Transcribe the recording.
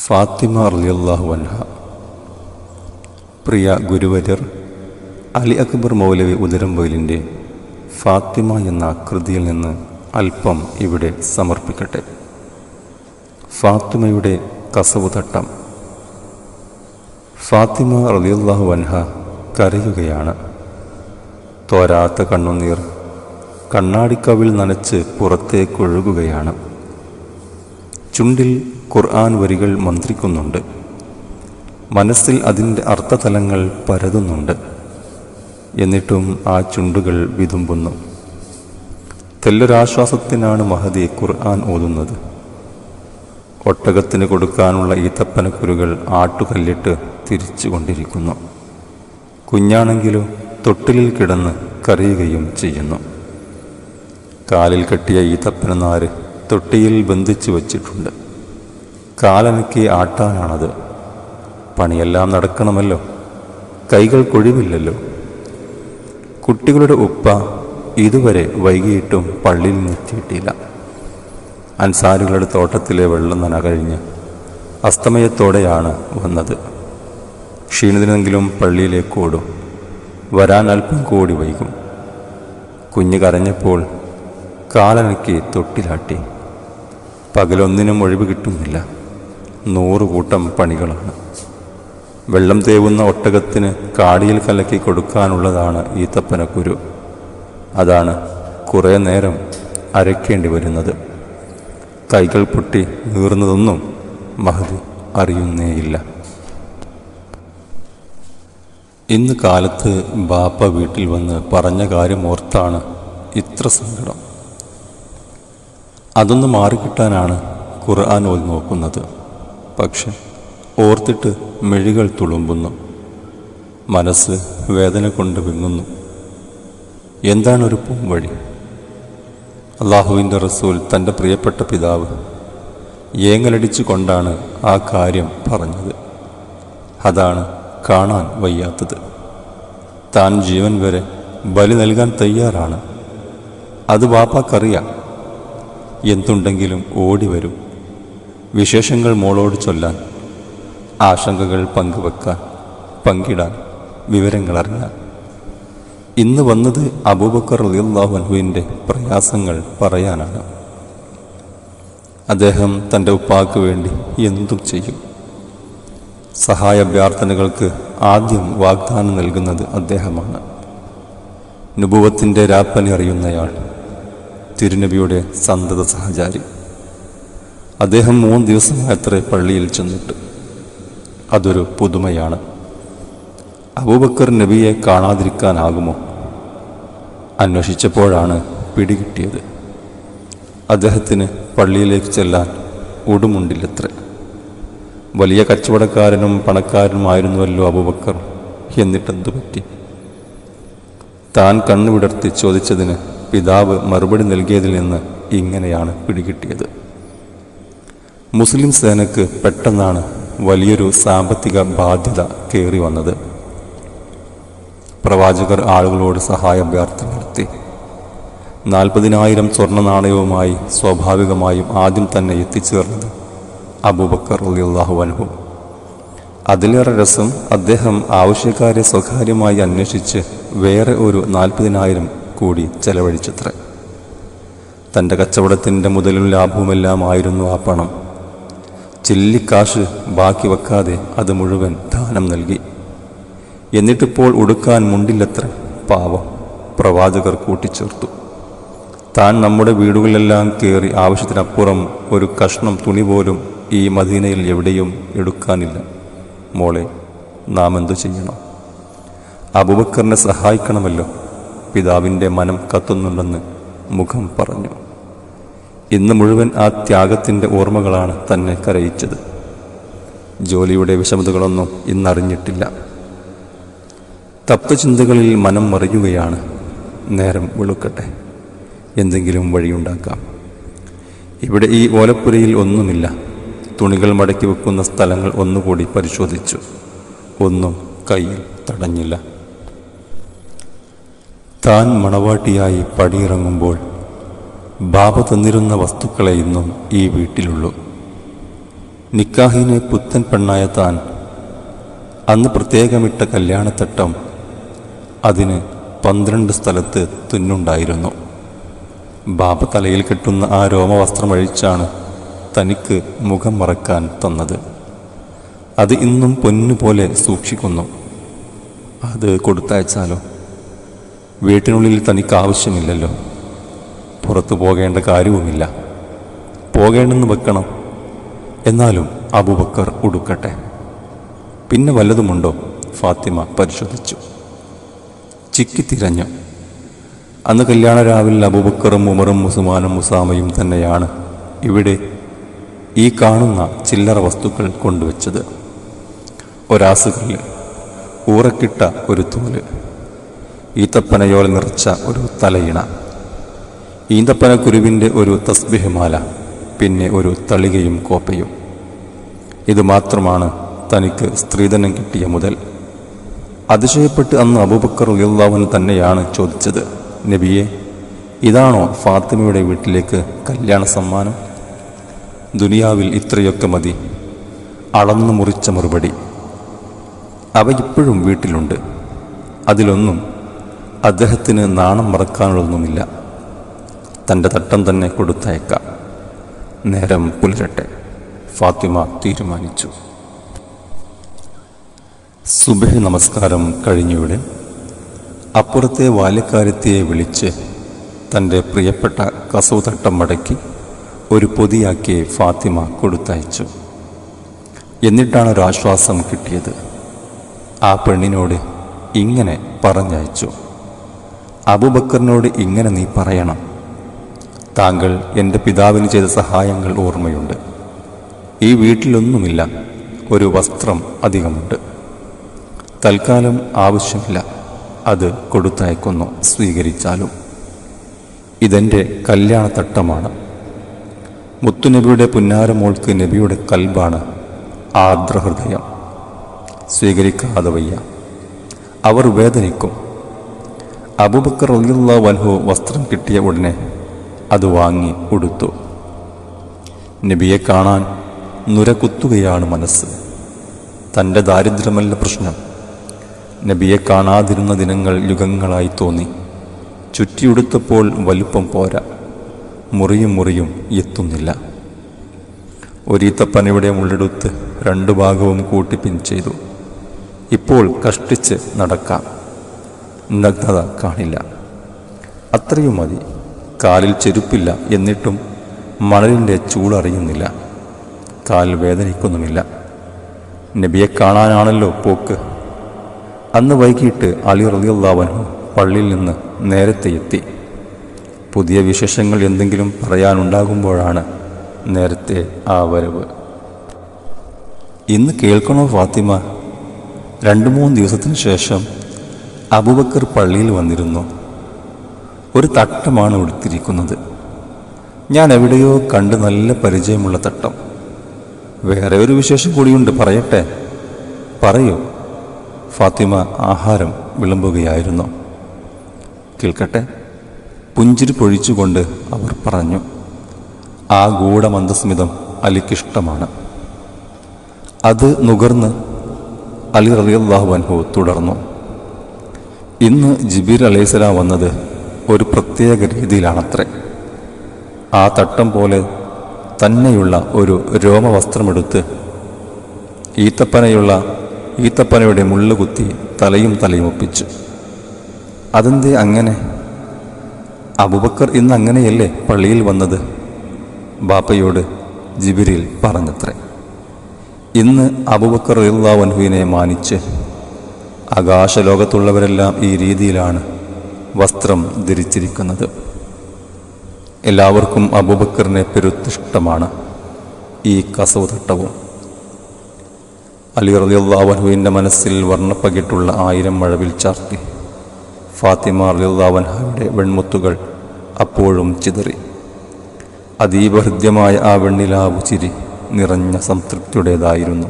ഫാത്തിമ റളിയല്ലാഹു അൻഹ. പ്രിയ ഗുരുവര്യർ അലി അക്ബർ മൗലവി ഉദരംവയലിൻ്റെ ഫാത്തിമ എന്ന കൃതിയിൽ നിന്ന് അല്പം ഇവിടെ സമർപ്പിക്കട്ടെ. ഫാത്തിമയുടെ കസവുതട്ടം. ഫാത്തിമ റളിയല്ലാഹു അൻഹ കരയുകയാണ്. തോരാത്ത കണ്ണുനീർ കണ്ണാടിക്കവിൽ നനച്ച് പുറത്തേക്കൊഴുകുകയാണ്. ചുണ്ടിൽ ഖുർആൻ വരികൾ മന്ത്രിക്കുന്നുണ്ട്. മനസ്സിൽ അതിൻ്റെ അർത്ഥതലങ്ങൾ പരതുന്നുണ്ട്. എന്നിട്ടും ആ ചുണ്ടുകൾ വിതുമ്പുന്നു. തെല്ലൊരാശ്വാസത്തിനാണ് മഹദി ഖുർആൻ ഓതുന്നത്. ഒട്ടകത്തിന് കൊടുക്കാനുള്ള ഈത്തപ്പനക്കുരുകൾ ആട്ടുകല്ലിട്ട് തിരിച്ചുകൊണ്ടിരിക്കുന്നു. കുഞ്ഞാണെങ്കിലോ തൊട്ടിലിൽ കിടന്ന് കരയുകയും ചെയ്യുന്നു. കാലിൽ കെട്ടിയ ഈത്തപ്പനനാര് തൊട്ടിയിൽ ബന്ധിച്ചു വച്ചിട്ടുണ്ട്. കാലനക്കി ആട്ടാനാണത്. പണിയെല്ലാം നടക്കണമല്ലോ, കൈകൾക്കൊഴിവില്ലല്ലോ. കുട്ടികളുടെ ഉപ്പ ഇതുവരെ വൈകിയിട്ടും പള്ളിയിൽ നിന്നെത്തിയിട്ടില്ല. അൻസാരികളുടെ തോട്ടത്തിലെ വെള്ളം നന കഴിഞ്ഞ് അസ്തമയത്തോടെയാണ് വന്നത്. ക്ഷീണിതനെങ്കിലും പള്ളിയിലേക്ക് ഓടും. വരാൻ അല്പം കൂടി വൈകും. കുഞ്ഞ് കരഞ്ഞപ്പോൾ കാലനക്കി തൊട്ടിലാട്ടി. പകലൊന്നിനും ഒഴിവ് കിട്ടുന്നില്ല. 100 കൂട്ടം പണികളാണ്. വെള്ളം തേവുന്ന ഒട്ടകത്തിന് കാടിയിൽ കലക്കി കൊടുക്കാനുള്ളതാണ് ഈത്തപ്പനക്കുരു. അതാണ് കുറേ നേരം അരയ്ക്കേണ്ടി വരുന്നത്. കൈകൾ പൊട്ടി നീറുന്നതൊന്നും മഹദി അറിയുന്നേയില്ല. ഇന്ന് കാലത്ത് ബാപ്പ വീട്ടിൽ വന്ന് പറഞ്ഞ കാര്യം ഓർത്താണ് ഇത്ര സങ്കടം. അതൊന്ന് മാറിക്കിട്ടാനാണ് ഖുർആൻ ഓതി നോക്കുന്നത്. പക്ഷെ ഓർത്തിട്ട് മിഴികൾ തുളുമ്പുന്നു. മനസ്സ് വേദന കൊണ്ട് വിങ്ങുന്നു. എന്താണൊരു പൂവഴി? അള്ളാഹുവിൻ്റെ റസൂൽ തൻ്റെ പ്രിയപ്പെട്ട പിതാവ് ഏങ്ങലടിച്ചു കൊണ്ടാണ് ആ കാര്യം പറഞ്ഞത്. അതാണ് കാണാൻ വയ്യാത്തത്. താൻ ജീവൻ വരെ ബലി നൽകാൻ തയ്യാറാണ്. അത് ബാപ്പാക്കറിയാം. എന്തുണ്ടെങ്കിലും ഓടി വരും. വിശേഷങ്ങൾ മോളോട് ചൊല്ലാൻ, ആശങ്കകൾ പങ്കുവെക്കാൻ, പങ്കിടാൻ, വിവരങ്ങൾ അറിയാൻ. ഇന്ന് വന്നത് അബൂബക്കർ റളിയല്ലാഹു അൻഹുവിൻ്റെ പ്രയാസങ്ങൾ പറയാനാണ്. അദ്ദേഹം തൻ്റെ ഉപ്പാക്ക് വേണ്ടി എന്തും ചെയ്യും. സഹായാഭ്യർത്ഥനകൾക്ക് ആദ്യം വാഗ്ദാനം നൽകുന്നത് അദ്ദേഹമാണ്. നുബുവത്തിൻ്റെ രാപ്പനി അറിയുന്നയാൾ, തിരുനബിയുടെ സന്തത സഹചാരി. അദ്ദേഹം 3 ദിവസമായത്രേ പള്ളിയിൽ ചെന്നിട്ട്. അതൊരു പുതുമയാണ്. അബൂബക്കർ നബിയെ കാണാതിരിക്കാനാകുമോ? അന്വേഷിച്ചപ്പോഴാണ് പിടികിട്ടിയത്. അദ്ദേഹത്തിന് പള്ളിയിലേക്ക് ചെല്ലാൻ ഉടുമുണ്ടില്ലത്രേ. വലിയ കച്ചവടക്കാരനും പണക്കാരനുമായിരുന്നുവല്ലോ അബൂബക്കർ. എന്നിട്ടെന്തു പറ്റി? താൻ കണ്ണുവിടർത്തി ചോദിച്ചതിന് പിതാവ് മറുപടി നൽകിയതിൽ നിന്ന് ഇങ്ങനെയാണ് പിടികിട്ടിയത്. മുസ്ലിം സേനയ്ക്ക് പെട്ടെന്നാണ് വലിയൊരു സാമ്പത്തിക ബാധ്യത കയറി വന്നത്. പ്രവാചകർ ആളുകളോട് സഹായാഭ്യർത്ഥന നടത്തി. 40,000 സ്വർണ്ണ നാണയവുമായി സ്വാഭാവികമായും ആദ്യം തന്നെ എത്തിച്ചേർന്നത് അബൂബക്കർ റളിയല്ലാഹു അൻഹു. അതിലേറെ രസം, അദ്ദേഹം ആവശ്യക്കാരെ സ്വകാര്യമായി അന്വേഷിച്ച് വേറെ ഒരു 40,000 കൂടി ചെലവഴിച്ചത്രേ. തൻ്റെ കച്ചവടത്തിൻ്റെ മുതലും ലാഭവുമെല്ലാമായിരുന്നു ആ പണം. ചില്ലിക്കാശ് ബാക്കി വെക്കാതെ അത് മുഴുവൻ ദാനം നൽകി. എന്നിട്ടിപ്പോൾ ഉടുക്കാൻ മുണ്ടില്ലത്ര. പാവം, പ്രവാചകർ കൂട്ടിച്ചേർത്തു. താൻ നമ്മുടെ വീടുകളിലെല്ലാം കയറി ആവശ്യത്തിനപ്പുറം ഒരു കഷ്ണം തുണി പോലും ഈ മദീനയിൽ എവിടെയും എടുക്കാനില്ല. മോളെ, നാം എന്തു ചെയ്യണം? അബൂബക്കറിനെ സഹായിക്കണമല്ലോ. പിതാവിൻ്റെ മനം കത്തുന്നുണ്ടെന്ന് മുഖം പറഞ്ഞു. ഇന്ന് മുഴുവൻ ആ ത്യാഗത്തിൻ്റെ ഓർമ്മകളാണ് തന്നെ കരയിച്ചത്. ജോലിയുടെ വിഷമതകളൊന്നും ഇന്നറിഞ്ഞിട്ടില്ല. തത്വചിന്തകളിൽ മനം മറിയുകയാണ്. നേരം വെളുക്കട്ടെ, എന്തെങ്കിലും വഴിയുണ്ടാക്കാം. ഇവിടെ ഈ ഓലപ്പുരയിൽ ഒന്നുമില്ല. തുണികൾ മടക്കി വെക്കുന്ന സ്ഥലങ്ങൾ ഒന്നുകൂടി പരിശോധിച്ചു. ഒന്നും കയ്യിൽ തടഞ്ഞില്ല. താൻ മണവാട്ടിയായി പടിയിറങ്ങുമ്പോൾ ബാബ തന്നിരുന്ന വസ്തുക്കളെ ഇന്നും ഈ വീട്ടിലുള്ളൂ. നിക്കാഹിന് പുത്തൻ പെണ്ണായ താൻ അന്ന് പ്രത്യേകമിട്ട കല്യാണത്തട്ടം അതിന് 12 സ്ഥലത്ത് തുന്നുണ്ടായിരുന്നു. ബാബ തലയിൽ കെട്ടുന്ന ആ രോമവസ്ത്രമഴിച്ചാണ് തനിക്ക് മുഖം മറക്കാൻ തന്നത്. അത് ഇന്നും പൊന്നുപോലെ സൂക്ഷിക്കുന്നു. അത് കൊടുത്തയച്ചാലോ? വീട്ടിനുള്ളിൽ തനിക്ക് ആവശ്യമില്ലല്ലോ, പുറത്തു പോകേണ്ട കാര്യവുമില്ല. പോകേണ്ടെന്ന് വെക്കണം. എന്നാലും അബൂബക്കർ ഉടുക്കട്ടെ. പിന്നെ വല്ലതുമുണ്ടോ? ഫാത്തിമ പരിശോധിച്ചു, ചിക്കിത്തിരഞ്ഞു. അന്ന് കല്യാണ രാവിൽ അബൂബക്കറും ഉമറും ഉസ്മാനും ഉസാമയും തന്നെയാണ് ഇവിടെ ഈ കാണുന്ന ചില്ലറ വസ്തുക്കൾ കൊണ്ടുവച്ചത്. ഒരാസുകല്ല്, ഊറക്കിട്ട ഒരു തോല്, ഈത്തപ്പനയോൽ നിറച്ച ഒരു തലയിണ, ഈന്തപ്പന കുരുവിൻ്റെ ഒരു തസ്ബിഹ് മാല, പിന്നെ ഒരു തളികയും കോപ്പയും. ഇതുമാത്രമാണ് തനിക്ക് സ്ത്രീധനം കിട്ടിയ മുതൽ. അതിശയപ്പെട്ട് അന്ന് അബൂബക്കർ റളിയല്ലാഹു അൻഹു തന്നെയാണ് ചോദിച്ചത്, നബിയെ, ഇതാണോ ഫാത്തിമയുടെ വീട്ടിലേക്ക് കല്യാണ സമ്മാനം? ദുനിയാവിൽ ഇത്രയൊക്കെ മതി. അളന്നു മുറിച്ച മറുപടി. അവ ഇപ്പോഴും വീട്ടിലുണ്ട്. അതിലൊന്നും അദ്ദേഹത്തിന് നാണം മറക്കാനുള്ളതൊന്നുമില്ല. തൻ്റെ തട്ടം തന്നെ കൊടുത്തയക്കാം. നേരം പുലരട്ടെ, ഫാത്തിമ തീരുമാനിച്ചു. സുബഹി നമസ്കാരം കഴിഞ്ഞവിടെ അപ്പുറത്തെ ബാല്യക്കാരത്തിയെ വിളിച്ച് തൻ്റെ പ്രിയപ്പെട്ട കസവ് തട്ടം മടക്കി ഒരു പൊതിയാക്കി ഫാത്തിമ കൊടുത്തയച്ചു. എന്നിട്ടാണൊരാശ്വാസം കിട്ടിയത്. ആ പെണ്ണിനോട് ഇങ്ങനെ പറഞ്ഞയച്ചു, അബൂബക്കറിനോട് ഇങ്ങനെ നീ പറയണം, താങ്കൾ എൻ്റെ പിതാവിന് ചെയ്ത സഹായങ്ങൾ ഓർമ്മയുണ്ട്. ഈ വീട്ടിലൊന്നുമില്ല, ഒരു വസ്ത്രം അധികമുണ്ട്. തൽക്കാലം ആവശ്യമില്ല, അത് കൊടുത്തയക്കുന്നു, സ്വീകരിച്ചാലും. ഇതെൻ്റെ കല്യാണത്തട്ടമാണ്. മുത്തുനബിയുടെ പുന്നാരമോൾക്ക് നബിയുടെ കൽബാണ് ആർദ്രഹൃദയം. സ്വീകരിക്കാതെ വയ്യ, അവർ വേദനിക്കും. അബൂബക്കർ റളിയല്ലാഹു അൻഹു വസ്ത്രം കിട്ടിയ ഉടനെ അത് വാങ്ങി ഉടുത്തു. നബിയെ കാണാൻ നുരകുത്തുകയാണ് മനസ്സ്. തൻ്റെ ദാരിദ്ര്യമല്ല പ്രശ്നം. നബിയെ കാണാതിരുന്ന ദിനങ്ങൾ യുഗങ്ങളായി തോന്നി. ചുറ്റിയുടുത്തപ്പോൾ വലുപ്പം പോരാ, മുറിയും എത്തുന്നില്ല. ഒരീത്തപ്പനയുടെ മുള്ളെടുത്ത് 2 ഭാഗവും കൂട്ടി പിൻ ചെയ്തു. ഇപ്പോൾ കഷ്ടിച്ച് നടക്കാം, നഗ്നത കാണില്ല. അത്രയും മതി. കാലിൽ ചെരുപ്പില്ല, എന്നിട്ടും മണലിൻ്റെ ചൂടറിയുന്നില്ല. കാൽ വേദനിക്കുന്നുമില്ല. നബിയെ കാണാനാണല്ലോ പോക്ക്. അന്ന് വൈകിട്ട് അലി റളിയല്ലാഹു അൻഹു പള്ളിയിൽ നിന്ന് നേരത്തെ എത്തി. പുതിയ വിശേഷങ്ങൾ എന്തെങ്കിലും പറയാനുണ്ടാകുമ്പോഴാണ് നേരത്തെ ആ വരവ്. ഇന്ന് കേൾക്കണോ ഫാത്തിമ? 2-3 ദിവസത്തിന് ശേഷം അബൂബക്കർ പള്ളിയിൽ വന്നിരുന്നു. ഒരു തട്ടമാണ് ഉടുത്തിരിക്കുന്നത്. ഞാൻ എവിടെയോ കണ്ട് നല്ല പരിചയമുള്ള തട്ടം. വേറെ ഒരു വിശേഷം കൂടിയുണ്ട്, പറയട്ടെ? പറയൂ. ഫാത്തിമ ആഹാരം വിളമ്പുകയായിരുന്നു. കേൾക്കട്ടെ. പുഞ്ചിരി പൊഴിച്ചുകൊണ്ട് അവർ പറഞ്ഞു. ആ ഗൂഢമന്ദസ്മിതം അലിക്കിഷ്ടമാണ്. അത് നുകർന്ന് അലി റളിയല്ലാഹു അൻഹു തുടർന്നു. ഇന്ന് ജിബ്രീൽ അലൈഹിസ്സലാം വന്നത് ഒരു പ്രത്യേക രീതിയിലാണത്രേ. ആ തട്ടം പോലെ തന്നെയുള്ള ഒരു രോമവസ്ത്രമെടുത്ത് ഈത്തപ്പനയുടെ മുള്ളുകുത്തി തലയും ഒപ്പിച്ചു. അതെന്തേ അങ്ങനെ? അബൂബക്കർ ഇന്ന് അങ്ങനെയല്ലേ പള്ളിയിൽ വന്നത്? ബാപ്പയോട് ജിബ്രീൽ പറഞ്ഞത്രേ. ഇന്ന് അബൂബക്കർ റളിയല്ലാഹു അൻഹുവിനെ മാനിച്ച് ആകാശലോകത്തുള്ളവരെല്ലാം ഈ രീതിയിലാണ് വസ്ത്രം ധരിച്ചിരിക്കുന്നത്. എല്ലാവർക്കും അബൂബക്കറിനെ പെരുത്തിഷ്ടമാണ്. ഈ കസവ് തട്ടവും. അലി റളിയല്ലാഹു അൻഹുവിൻ്റെ മനസ്സിൽ വർണ്ണപ്പകിട്ടുള്ള 1000 മഴവിൽ ചാർത്തി. ഫാത്തിമ റളിയല്ലാഹു അൻഹയുടെ വെൺമുത്തുകൾ അപ്പോഴും ചിതറി. അതീവ ഹൃദ്യമായ ആ വെണ്ണിലാവു ചിരി നിറഞ്ഞ സംതൃപ്തിയുടേതായിരുന്നു.